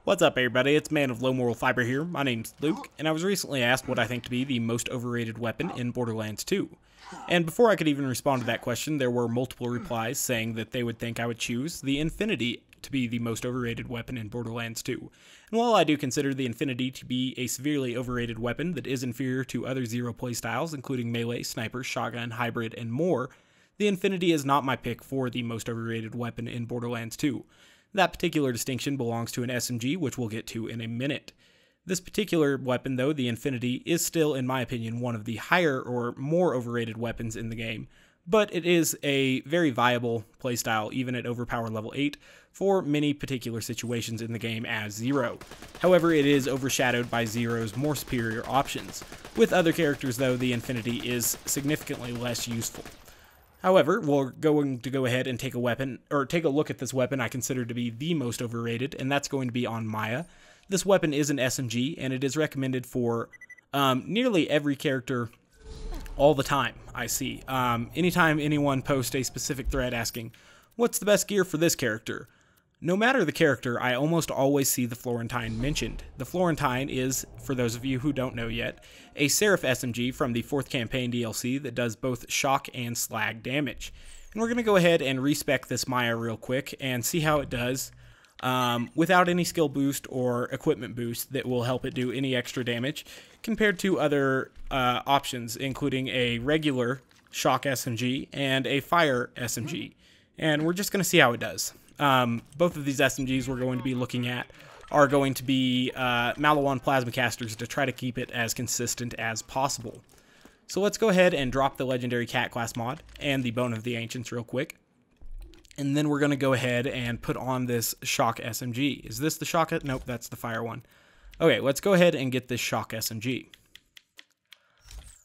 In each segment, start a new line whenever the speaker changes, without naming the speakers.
What's up, everybody? It's Man of Low Moral Fiber here. My name's Luke, and I was recently asked what I think to be the most overrated weapon in Borderlands 2. And before I could even respond to that question, there were multiple replies saying that they would think I would choose the Infinity to be the most overrated weapon in Borderlands 2. And while I do consider the Infinity to be a severely overrated weapon that is inferior to other Zero playstyles, including melee, sniper, shotgun, hybrid, and more, the Infinity is not my pick for the most overrated weapon in Borderlands 2. That particular distinction belongs to an SMG, which we'll get to in a minute. This particular weapon, though, the Infinity, is still, in my opinion, one of the higher or more overrated weapons in the game, but it is a very viable playstyle, even at overpower level 8, for many particular situations in the game as Zero. However, it is overshadowed by Zero's more superior options. With other characters, though, the Infinity is significantly less useful. However, we're going to go ahead and take a look at this weapon I consider to be the most overrated, and that's going to be on Maya. This weapon is an SMG, and it is recommended for nearly every character all the time, I see. Anytime anyone posts a specific thread asking, what's the best gear for this character? No matter the character, I almost always see the Florentine mentioned. The Florentine is, for those of you who don't know yet, a Seraph SMG from the 4th campaign DLC that does both shock and slag damage. And we're going to go ahead and respec this Maya real quick and see how it does without any skill boost or equipment boost that will help it do any extra damage compared to other options, including a regular shock SMG and a fire SMG. And we're just going to see how it does. Both of these SMGs we're going to be looking at are going to be Maliwan plasma casters to try to keep it as consistent as possible. So let's go ahead and drop the legendary cat class mod and the Bone of the Ancients real quick. And then we're going to go ahead and put on this shock SMG. Is this the shock? Nope, that's the fire one. Okay, let's go ahead and get this shock SMG.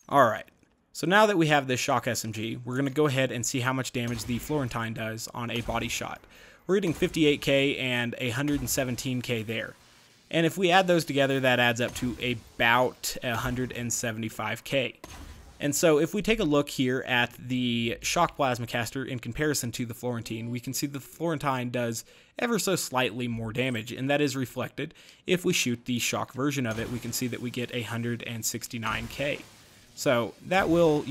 Alright, so now that we have this shock SMG, we're going to go ahead and see how much damage the Florentine does on a body shot. We're getting 58k and 117k there. And if we add those together, that adds up to about 175k. And so if we take a look here at the shock plasma caster in comparison to the Florentine, we can see the Florentine does ever so slightly more damage, and that is reflected. If we shoot the shock version of it, we can see that we get 169k. So that will,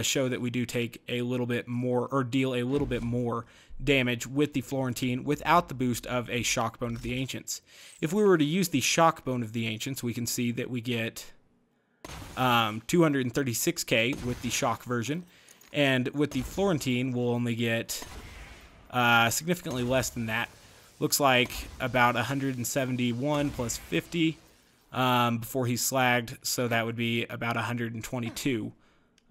show that we do take a little bit more, or deal a little bit more damage with the Florentine without the boost of a shock Bone of the Ancients. If we were to use the shock Bone of the Ancients, we can see that we get 236k with the shock version, and with the Florentine we'll only get significantly less than that. Looks like about 171 plus 50 before he's slagged, so that would be about 122.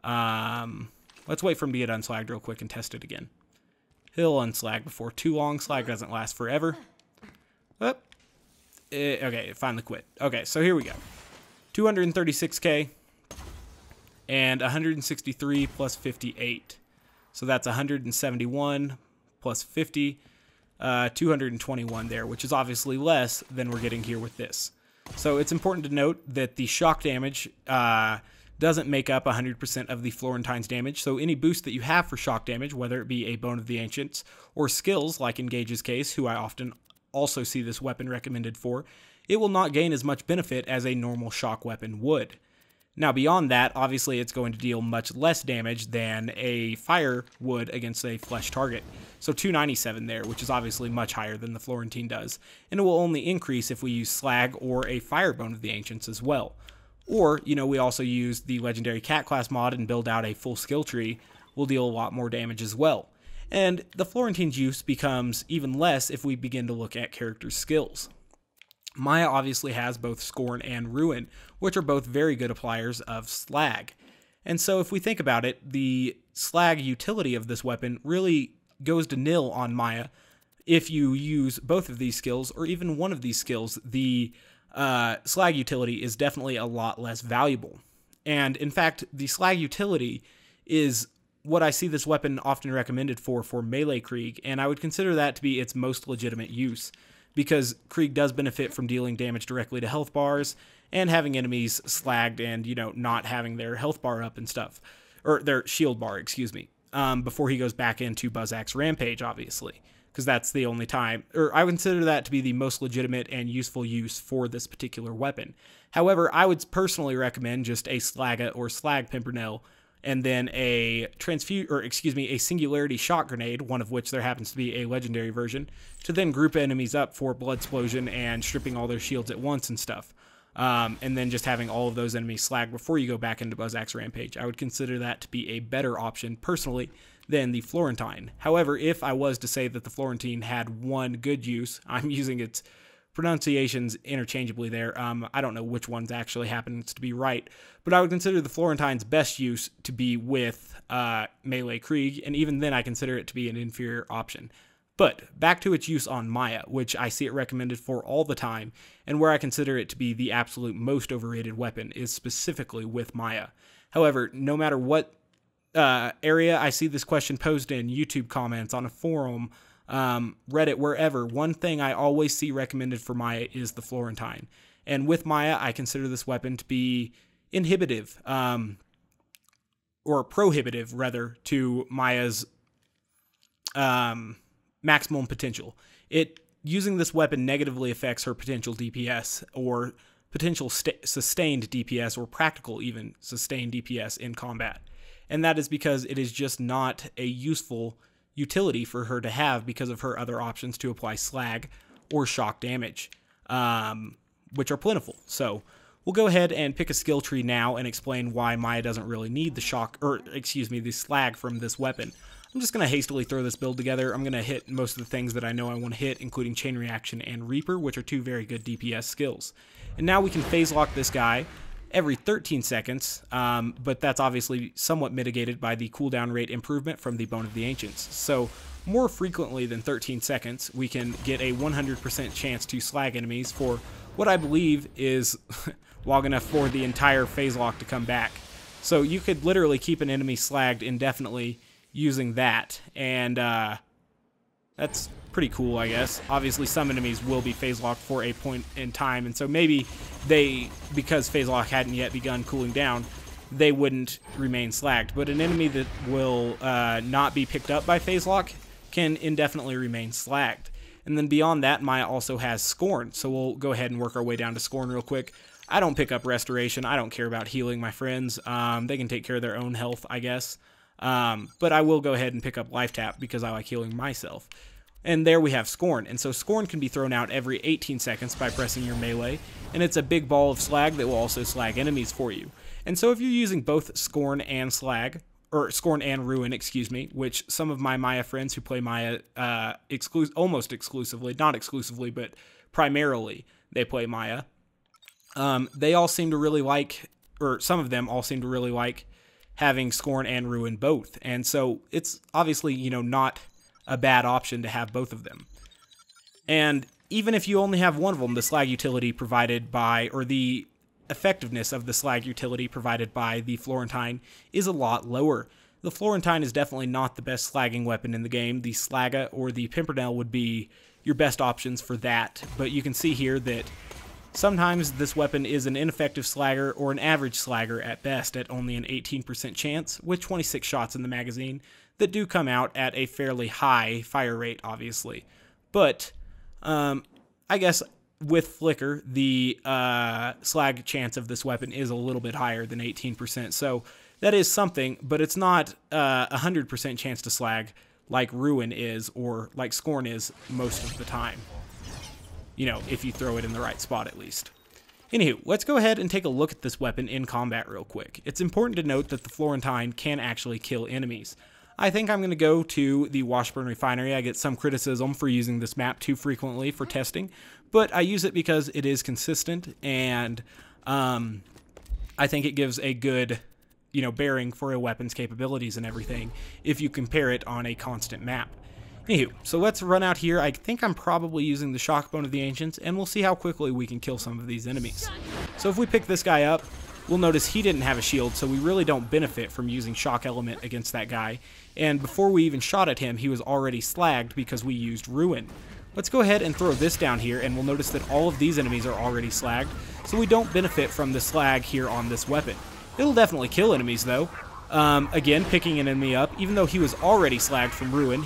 Let's wait for him to get unslagged real quick and test it again. He'll unslag before too long. Slag doesn't last forever. Okay, it finally quit. Okay, so here we go. 236k and 163 plus 58. So that's 171 plus 50, 221 there, which is obviously less than we're getting here with this. So it's important to note that the shock damage doesn't make up 100% of the Florentine's damage, so any boost that you have for shock damage, whether it be a Bone of the Ancients or skills like in Gage's case, who I often also see this weapon recommended for, it will not gain as much benefit as a normal shock weapon would. Now beyond that, obviously it's going to deal much less damage than a fire would against a flesh target. So 297 there, which is obviously much higher than the Florentine does, and it will only increase if we use slag or a fire Bone of the Ancients as well. Or, we also use the legendary cat class mod and build out a full skill tree, will deal a lot more damage as well. And the Florentine's use becomes even less if we begin to look at character skills. Maya obviously has both Scorn and Ruin, which are both very good appliers of slag. And so if we think about it, the slag utility of this weapon really goes to nil on Maya if you use both of these skills, or even one of these skills. The slag utility is definitely a lot less valuable. And in fact, the slag utility is what I see this weapon often recommended for melee Krieg, and I would consider that to be its most legitimate use, because Krieg does benefit from dealing damage directly to health bars and having enemies slagged and, not having their health bar up and stuff, or their shield bar, excuse me, before he goes back into Buzzak's Rampage, obviously. because that's the only time, or I consider that to be the most legitimate and useful use for this particular weapon. However, I would personally recommend just a Slaga or Slag Pimpernel, and then a Singularity Shock Grenade, one of which there happens to be a legendary version, to then group enemies up for Blood Explosion and stripping all their shields at once and stuff. And then just having all of those enemies slag before you go back into Buzz-Axe Rampage. I would consider that to be a better option, personally, than the Florentine. However, if I was to say that the Florentine had one good use, I'm using its pronunciations interchangeably there. I don't know which ones actually happens to be right, but I would consider the Florentine's best use to be with melee Krieg, and even then I consider it to be an inferior option. But back to its use on Maya, which I see it recommended for all the time, and where I consider it to be the absolute most overrated weapon is specifically with Maya. However, no matter what area I see this question posed in, YouTube comments, on a forum, Reddit, wherever, one thing I always see recommended for Maya is the Florentine. And with Maya, I consider this weapon to be inhibitive, or prohibitive, rather, to Maya's maximum potential. Using this weapon negatively affects her potential DPS, or potential sustained DPS, or practical even sustained DPS in combat. And that is because it is just not a useful utility for her to have because of her other options to apply slag or shock damage, which are plentiful. So we'll go ahead and pick a skill tree now and explain why Maya doesn't really need the the slag from this weapon. I'm just going to hastily throw this build together. I'm going to hit most of the things that I know I want to hit, including Chain Reaction and Reaper, which are two very good DPS skills. And now we can phase lock this guy every 13 seconds, but that's obviously somewhat mitigated by the cooldown rate improvement from the Bone of the Ancients. So more frequently than 13 seconds, we can get a 100% chance to slag enemies for what I believe is long enough for the entire phase lock to come back. So you could literally keep an enemy slagged indefinitely using that, and that's pretty cool, I guess. Obviously, some enemies will be phase locked for a point in time, and so maybe because phase lock hadn't yet begun cooling down, they wouldn't remain slagged. But an enemy that will not be picked up by phase lock can indefinitely remain slagged. And then beyond that, Maya also has Scorn, so we'll go ahead and work our way down to Scorn real quick. I don't pick up Restoration. I don't care about healing my friends. They can take care of their own health, I guess. But I will go ahead and pick up Life Tap because I like healing myself. And there we have Scorn. And so Scorn can be thrown out every 18 seconds by pressing your melee, and it's a big ball of slag that will also slag enemies for you. And so if you're using both Scorn and Slag, or Scorn and Ruin, excuse me, which some of my Maya friends who play Maya almost exclusively, not exclusively, but primarily they play Maya, they all seem to really like, or some of them all seem to really like having Scorn and Ruin both. And so it's obviously, not a bad option to have both of them. And even if you only have one of them, the slag utility provided by, or the effectiveness of the slag utility provided by the Florentine is a lot lower. The Florentine is definitely not the best slagging weapon in the game. The Slaga or the Pimpernel would be your best options for that, but you can see here that sometimes this weapon is an ineffective slagger or an average slagger at best at only an 18% chance with 26 shots in the magazine that do come out at a fairly high fire rate, obviously. But I guess with Flicker, the slag chance of this weapon is a little bit higher than 18%, so that is something, but it's not 100% chance to slag like Ruin is, or like Scorn is most of the time. If you throw it in the right spot at least. Anywho, let's go ahead and take a look at this weapon in combat real quick. It's important to note that the Florentine can actually kill enemies. I think I'm going to go to the Washburn Refinery. I get some criticism for using this map too frequently for testing, but I use it because it is consistent, and I think it gives a good, bearing for a weapon's capabilities and everything if you compare it on a constant map. Anywho, so let's run out here. I think I'm probably using the Shock Bone of the Ancients, and we'll see how quickly we can kill some of these enemies. So if we pick this guy up, we'll notice he didn't have a shield, so we really don't benefit from using Shock Element against that guy. And before we even shot at him, he was already slagged because we used Ruin. Let's go ahead and throw this down here, and we'll notice that all of these enemies are already slagged, so we don't benefit from the slag here on this weapon. It'll definitely kill enemies, though. Again, picking an enemy up, even though he was already slagged from Ruin,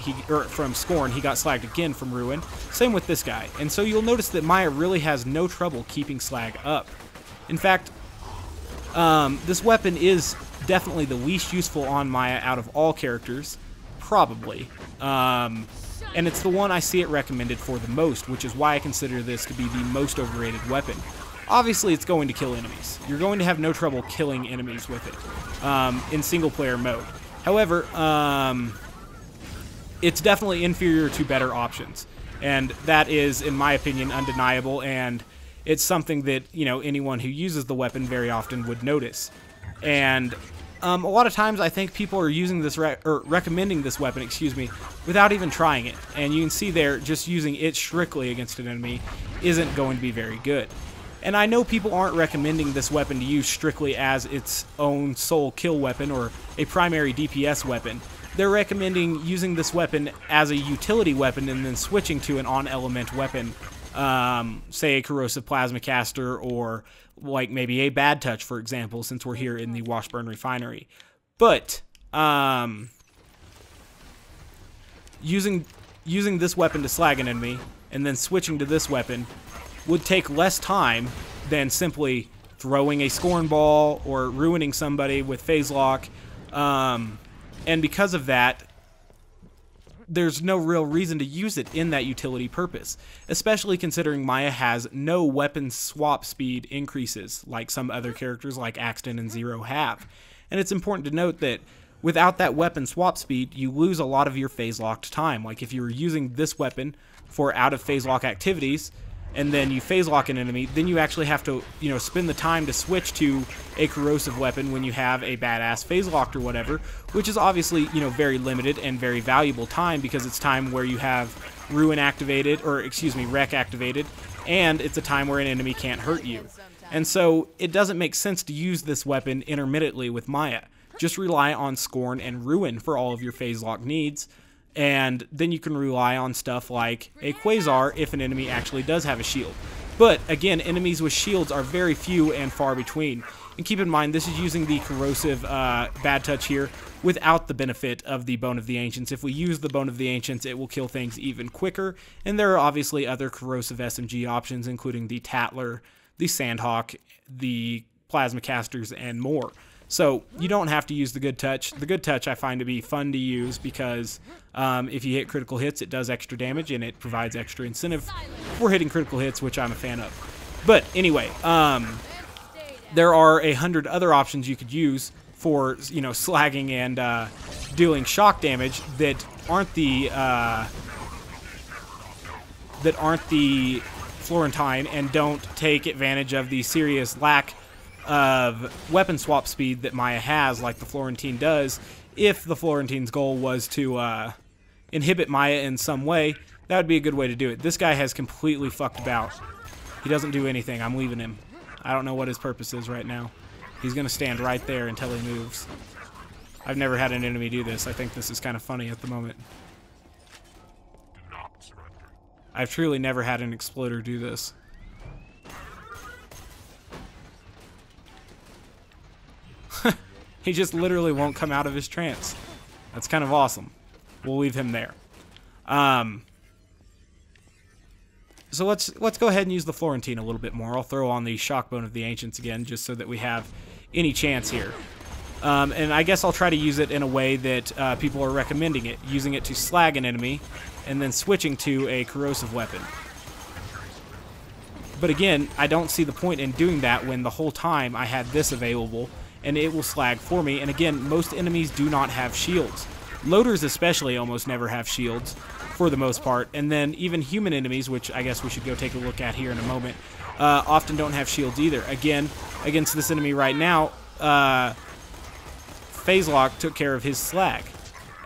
from Scorn, he got slagged again from Ruin. Same with this guy. And so you'll notice that Maya really has no trouble keeping slag up. In fact, this weapon is definitely the least useful on Maya out of all characters, probably. And it's the one I see it recommended for the most, which is why I consider this to be the most overrated weapon. Obviously, it's going to kill enemies. You're going to have no trouble killing enemies with it in single-player mode. However, it's definitely inferior to better options, and that is, in my opinion, undeniable, and it's something that, you know, anyone who uses the weapon very often would notice. And a lot of times I think people are using this, recommending this weapon, excuse me, without even trying it. And you can see there, just using it strictly against an enemy isn't going to be very good. And I know people aren't recommending this weapon to use strictly as its own sole kill weapon or a primary DPS weapon. They're recommending using this weapon as a utility weapon and then switching to an on-element weapon, say a corrosive plasma caster or like maybe a bad touch, for example, since we're here in the Washburn Refinery. But using this weapon to slag an enemy and then switching to this weapon would take less time than simply throwing a Scorn Ball or ruining somebody with Phase Lock. And because of that, there's no real reason to use it in that utility purpose, especially considering Maya has no weapon swap speed increases like some other characters like Axton and Zero have. And it's important to note that without that weapon swap speed, you lose a lot of your phase locked time. Like if you were using this weapon for out of phase lock activities, and then you phase lock an enemy, then you actually have to, you know, spend the time to switch to a corrosive weapon when you have a badass phase locked or whatever, which is obviously, you know, very limited and very valuable time because it's time where you have Ruin activated, or excuse me, Wreck activated, and it's a time where an enemy can't hurt you. And so it doesn't make sense to use this weapon intermittently with Maya. Just rely on Scorn and Ruin for all of your phase lock needs, and then you can rely on stuff like a Quasar if an enemy actually does have a shield. But again, enemies with shields are very few and far between. And keep in mind, this is using the corrosive bad touch here without the benefit of the Bone of the Ancients. If we use the Bone of the Ancients, it will kill things even quicker. And there are obviously other corrosive SMG options, including the Tatler, the Sandhawk, the Plasma Casters, and more. So you don't have to use the Good Touch. The Good Touch I find to be fun to use because if you hit critical hits, it does extra damage and it provides extra incentive for hitting critical hits, which I'm a fan of. But anyway, there are 100 other options you could use for, you know, slagging and dealing shock damage that aren't the Florentine and don't take advantage of the serious lack of weapon swap speed that Maya has, like the Florentine does. If the Florentine's goal was to inhibit Maya in some way, that would be a good way to do it. This guy has completely fucked about. He doesn't do anything. I'm leaving him. I don't know what his purpose is right now. He's going to stand right there until he moves. I've never had an enemy do this. I think this is kind of funny at the moment. I've truly never had an exploder do this. He just literally won't come out of his trance. That's kind of awesome. We'll leave him there. So let's go ahead and use the Florentine a little bit more. I'll throw on the Shock Bone of the Ancients again, just so that we have any chance here. And I guess I'll try to use it in a way that people are recommending it, using it to slag an enemy, and then switching to a corrosive weapon. But again, I don't see the point in doing that when the whole time I had this available, and it will slag for me. And again, most enemies do not have shields. Loaders especially almost never have shields, for the most part. And then even human enemies, which I guess we should go take a look at here in a moment, often don't have shields either. Again, against this enemy right now, Phase Lock took care of his slag.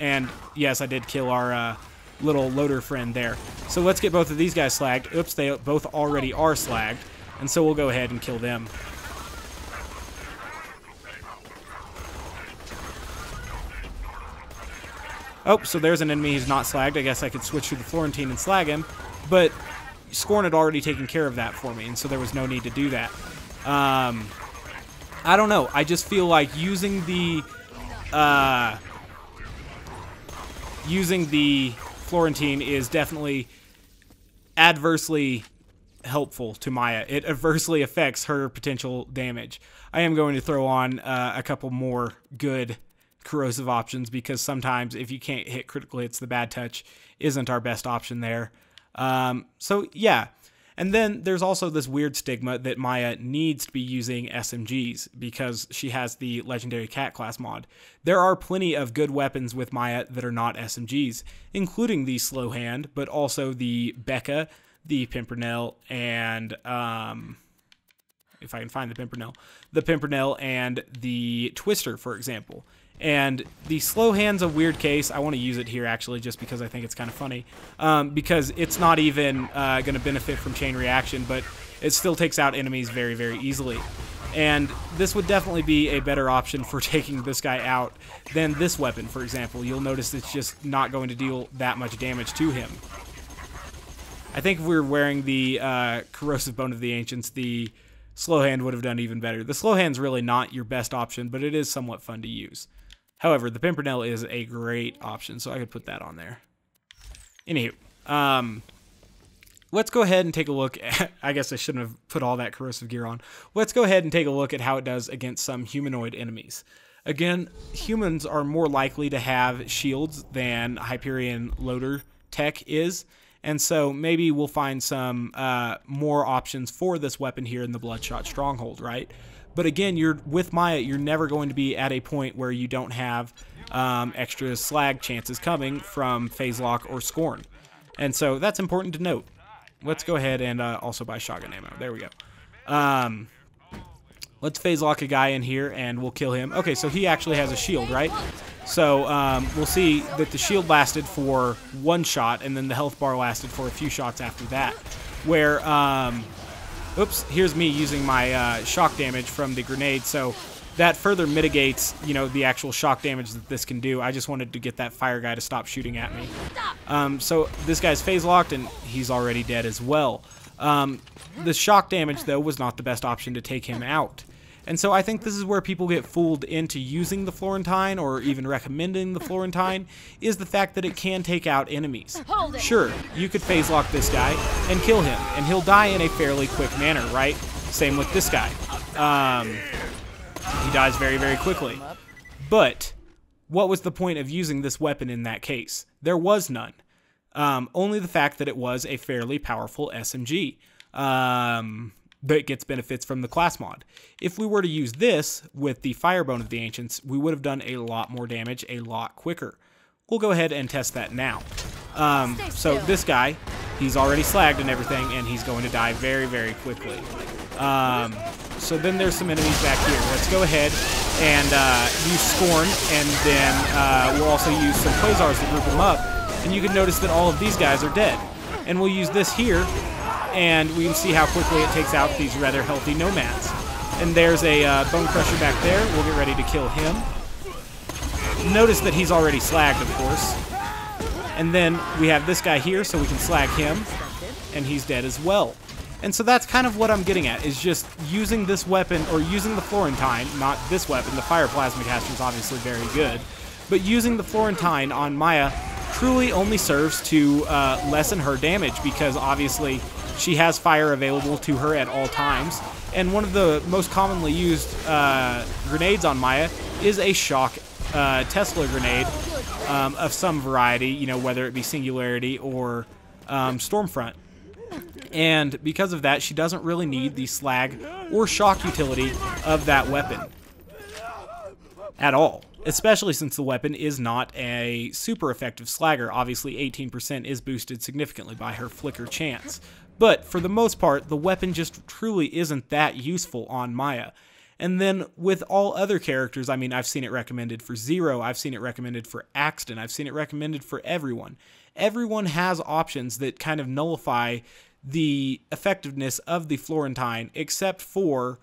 And yes, I did kill our little loader friend there. So let's get both of these guys slagged. Oops, they both already are slagged. And so we'll go ahead and kill them. Oh, so there's an enemy who's not slagged. I guess I could switch to the Florentine and slag him, but Scorn had already taken care of that for me, and so there was no need to do that. I don't know. I just feel like using the using the Florentine is definitely adversely helpful to Maya. It adversely affects her potential damage. I am going to throw on a couple more good corrosive options, because sometimes if you can't hit critical hits, the bad touch isn't our best option there. So yeah. And then there's also this weird stigma that Maya needs to be using SMGs because she has the legendary cat class mod. There are plenty of good weapons with Maya that are not SMGs, including the slow hand, but also the Becca, the Pimpernel, and if I can find the Pimpernel and the Twister, for example. And the slow hand's a weird case. I want to use it here actually just because I think it's kind of funny, because it's not even going to benefit from chain reaction, but it still takes out enemies very, very easily. And this would definitely be a better option for taking this guy out than this weapon, for example. You'll notice it's just not going to deal that much damage to him. I think if we were wearing the corrosive bone of the ancients, the slow hand would have done even better. The slow hand's really not your best option, but it is somewhat fun to use. However, the Pimpernel is a great option, so I could put that on there. Anywho, let's go ahead and take a look at, I guess I shouldn't have put all that corrosive gear on. Let's go ahead and take a look at how it does against some humanoid enemies. Again, humans are more likely to have shields than Hyperion loader tech is, and so maybe we'll find some more options for this weapon here in the Bloodshot Stronghold, right? But again, with Maya, you're never going to be at a point where you don't have extra slag chances coming from Phase Lock or Scorn. And so that's important to note. Let's go ahead and also buy shotgun ammo. There we go. Let's Phase Lock a guy in here and we'll kill him. Okay, so he actually has a shield, right? So we'll see that the shield lasted for one shot and then the health bar lasted for a few shots after that. Where... oops, here's me using my shock damage from the grenade, so that further mitigates, you know, the actual shock damage that this can do. I just wanted to get that fire guy to stop shooting at me. So this guy's phase locked, and he's already dead as well. The shock damage, though, was not the best option to take him out. And so I think this is where people get fooled into using the Florentine, or even recommending the Florentine, is the fact that it can take out enemies. Sure, you could phase lock this guy and kill him, and he'll die in a fairly quick manner, right? Same with this guy. He dies very, very quickly. But what was the point of using this weapon in that case? There was none. Only the fact that it was a fairly powerful SMG. That gets benefits from the class mod. If we were to use this with the Firebone of the Ancients, we would have done a lot more damage a lot quicker. We'll go ahead and test that now. So this guy, he's already slagged and everything, and he's going to die very, very quickly. So then there's some enemies back here. Let's go ahead and use Scorn, and then we'll also use some Quasars to group them up. And you can notice that all of these guys are dead. And we'll use this here, and we can see how quickly it takes out these rather healthy nomads. And there's a Bone Crusher back there. We'll get ready to kill him. Notice that he's already slagged, of course. And then we have this guy here, so we can slag him, and he's dead as well. And so that's kind of what I'm getting at, is just using this weapon, or using the Florentine, not this weapon. The Fire Plasmacaster is obviously very good. But using the Florentine on Maya truly only serves to lessen her damage, because obviously she has fire available to her at all times. And one of the most commonly used grenades on Maya is a shock Tesla grenade of some variety, you know, whether it be Singularity or Stormfront. And because of that, she doesn't really need the slag or shock utility of that weapon at all. Especially since the weapon is not a super effective slagger. Obviously 18% is boosted significantly by her flicker chance. But for the most part, the weapon just truly isn't that useful on Maya. And then with all other characters, I mean, I've seen it recommended for Zero, I've seen it recommended for Axton, I've seen it recommended for everyone. Everyone has options that kind of nullify the effectiveness of the Florentine, except for,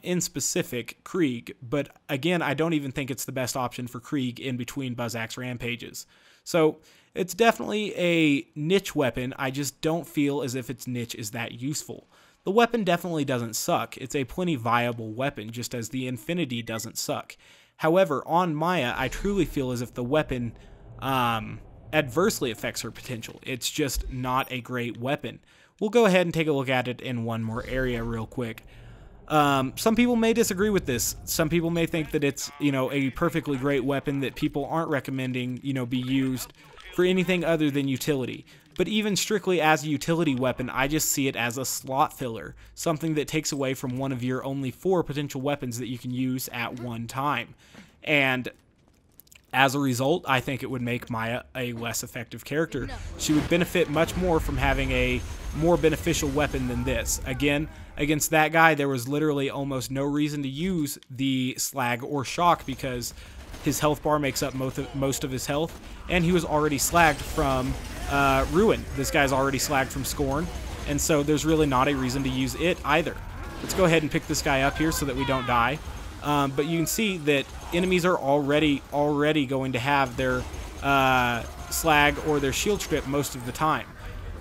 in specific, Krieg. But again, I don't even think it's the best option for Krieg in between Buzzax rampages. So it's definitely a niche weapon. I just don't feel as if its niche is that useful. The weapon definitely doesn't suck. It's a plenty viable weapon, just as the Infinity doesn't suck. However, on Maya, I truly feel as if the weapon adversely affects her potential. It's just not a great weapon. We'll go ahead and take a look at it in one more area real quick. Some people may disagree with this. Some people may think that it's, a perfectly great weapon that people aren't recommending, be used for anything other than utility. But even strictly as a utility weapon, I just see it as a slot filler, something that takes away from one of your only 4 potential weapons that you can use at one time. And as a result, I think it would make Maya a less effective character. She would benefit much more from having a more beneficial weapon than this. Again, against that guy, there was literally almost no reason to use the Slag or Shock because his health bar makes up most of his health, and he was already slagged from Ruin. This guy's already slagged from Scorn, and so there's really not a reason to use it either. Let's go ahead and pick this guy up here so that we don't die. But you can see that enemies are already going to have their slag or their shield strip most of the time.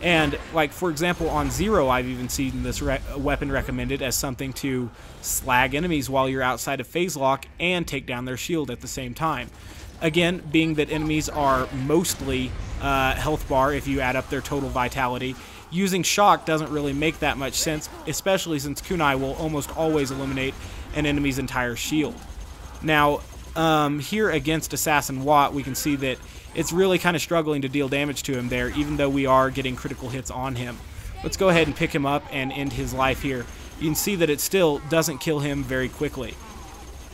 And, like, for example, on Zero, I've even seen this weapon recommended as something to slag enemies while you're outside of phase lock and take down their shield at the same time. Again, being that enemies are mostly health bar if you add up their total vitality, using Shock doesn't really make that much sense, especially since Kunai will almost always eliminate an enemy's entire shield. Now, here against Assassin Watt, we can see that it's really kind of struggling to deal damage to him there, even though we are getting critical hits on him. Let's go ahead and pick him up and end his life here. You can see that it still doesn't kill him very quickly.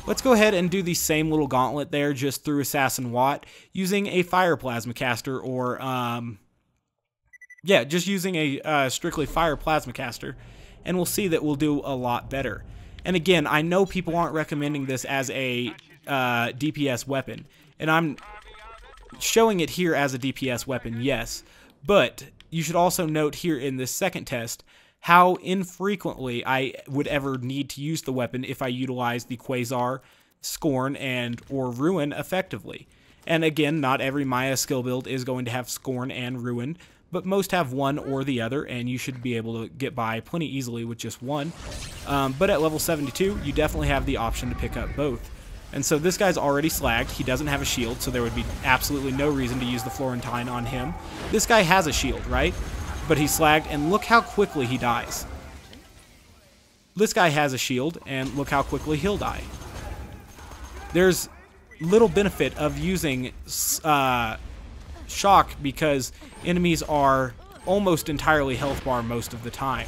Let's go ahead and do the same little gauntlet there, just through Assassin Watt, using a Fire Plasma Caster, or, just using a strictly Fire Plasma Caster, and we'll see that we'll do a lot better. And again, I know people aren't recommending this as a DPS weapon, and I'm showing it here as a DPS weapon, yes, but you should also note here in this second test how infrequently I would ever need to use the weapon if I utilize the Quasar, Scorn, or Ruin effectively. And again, not every Maya skill build is going to have Scorn and Ruin, but most have one or the other, and you should be able to get by plenty easily with just one. But at level 72, you definitely have the option to pick up both. And so this guy's already slagged. He doesn't have a shield, so there would be absolutely no reason to use the Florentine on him. This guy has a shield, right? But he's slagged, and look how quickly he dies. This guy has a shield, and look how quickly he'll die. There's little benefit of using Shock because enemies are almost entirely health bar most of the time.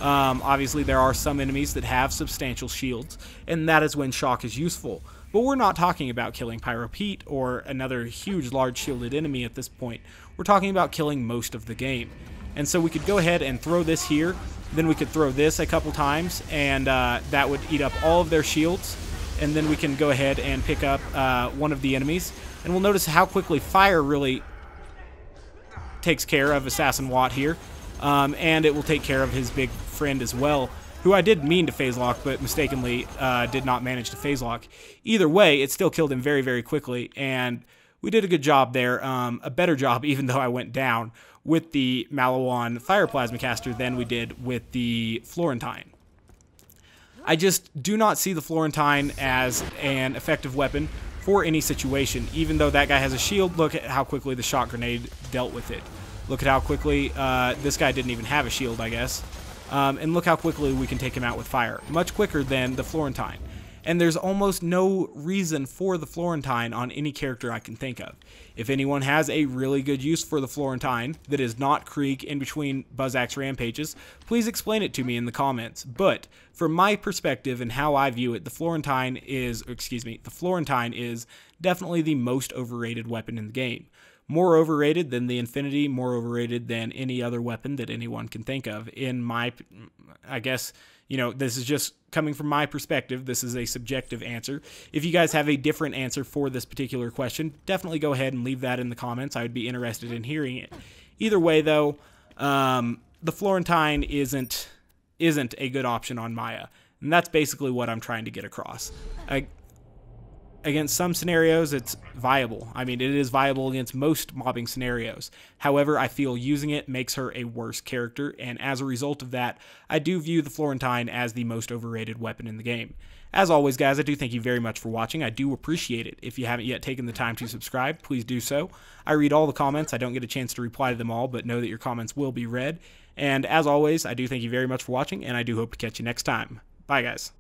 Obviously, there are some enemies that have substantial shields, and that is when Shock is useful. But we're not talking about killing Pyro Pete or another huge, large shielded enemy at this point. We're talking about killing most of the game. And so we could go ahead and throw this here, then we could throw this a couple times, and that would eat up all of their shields. And then we can go ahead and pick up one of the enemies. And we'll notice how quickly fire really takes care of Assassin Watt here. And it will take care of his big friend as well, who I did mean to phase lock, but mistakenly did not manage to phase lock. Either way, it still killed him very, very quickly, and we did a good job there, a better job even though I went down with the Maliwan Fire Plasma Caster than we did with the Florentine. I just do not see the Florentine as an effective weapon for any situation. Even though that guy has a shield, look at how quickly the shock grenade dealt with it. Look at how quickly this guy didn't even have a shield, I guess. And look how quickly we can take him out with fire. Much quicker than the Florentine. And there's almost no reason for the Florentine on any character I can think of. If anyone has a really good use for the Florentine that is not Krieg in between Buzzax rampages, please explain it to me in the comments. But from my perspective and how I view it, the Florentine is definitely the most overrated weapon in the game. More overrated than the Infinity, more overrated than any other weapon that anyone can think of. In my, I guess, you know, this is just coming from my perspective. This is a subjective answer. If you guys have a different answer for this particular question, definitely go ahead and leave that in the comments. I would be interested in hearing it. Either way, though, the Florentine isn't a good option on Maya, and that's basically what I'm trying to get across. against some scenarios, it's viable. I mean, it is viable against most mobbing scenarios. However, I feel using it makes her a worse character, and as a result of that, I do view the Florentine as the most overrated weapon in the game. As always, guys, I do thank you very much for watching. I do appreciate it. If you haven't yet taken the time to subscribe, please do so. I read all the comments. I don't get a chance to reply to them all, but know that your comments will be read. And as always, I do thank you very much for watching, and I do hope to catch you next time. Bye, guys.